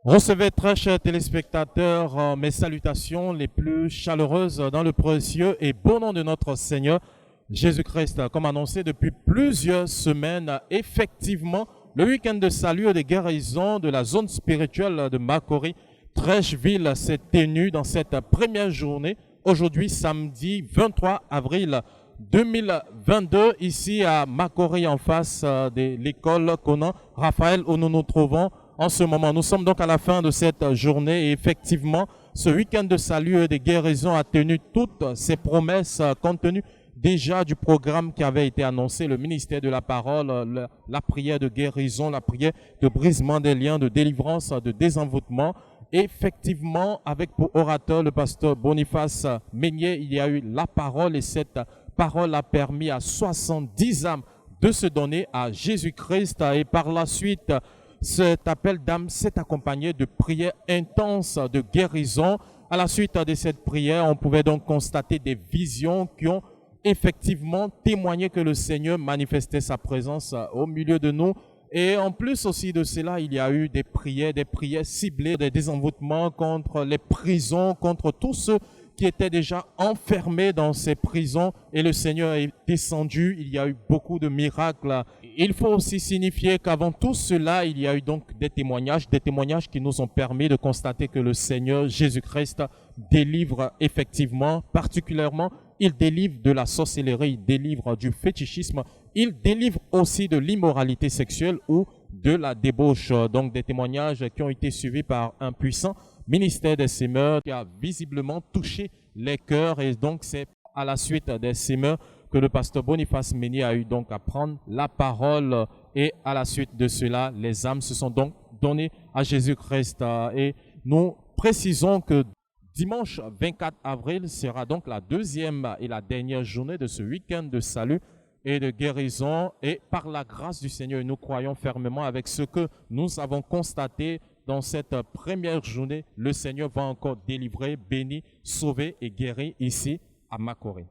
Recevez, très chers téléspectateurs, mes salutations les plus chaleureuses dans le précieux et beau nom de notre Seigneur Jésus-Christ. Comme annoncé depuis plusieurs semaines, effectivement, le week-end de salut et de guérison de la zone spirituelle de Makori, Trècheville, s'est tenu dans cette première journée, aujourd'hui samedi 23 avril 2022, ici à Makori, en face de l'école Conan Raphaël, où nous nous trouvons en ce moment. Nous sommes donc à la fin de cette journée et effectivement, ce week-end de salut et de guérison a tenu toutes ses promesses compte tenu déjà du programme qui avait été annoncé, le ministère de la parole, la prière de guérison, la prière de brisement des liens, de délivrance, de désenvoûtement. Effectivement, avec pour orateur le pasteur Boniface Meignier, il y a eu la parole et cette parole a permis à 70 âmes de se donner à Jésus-Christ et par la suite, cet appel d'âme s'est accompagné de prières intenses de guérison. À la suite de cette prière, on pouvait donc constater des visions qui ont effectivement témoigné que le Seigneur manifestait sa présence au milieu de nous. Et en plus aussi de cela, il y a eu des prières ciblées, des désenvoûtements contre les prisons, contre tous ceux qui étaient déjà enfermés dans ces prisons et le Seigneur est descendu. Il y a eu beaucoup de miracles. Il faut aussi signifier qu'avant tout cela, il y a eu donc des témoignages qui nous ont permis de constater que le Seigneur Jésus-Christ délivre effectivement, particulièrement, il délivre de la sorcellerie, il délivre du fétichisme, il délivre aussi de l'immoralité sexuelle ou de la débauche. Donc des témoignages qui ont été suivis par un puissant ministère des Semeurs qui a visiblement touché les cœurs et donc c'est à la suite des Semeurs que le pasteur Boniface Meignier a eu donc à prendre la parole et à la suite de cela, les âmes se sont donc données à Jésus-Christ et nous précisons que dimanche 24 avril sera donc la deuxième et la dernière journée de ce week-end de salut et de guérison et par la grâce du Seigneur, nous croyons fermement avec ce que nous avons constaté dans cette première journée, le Seigneur va encore délivrer, bénir, sauver et guérir ici à Makori.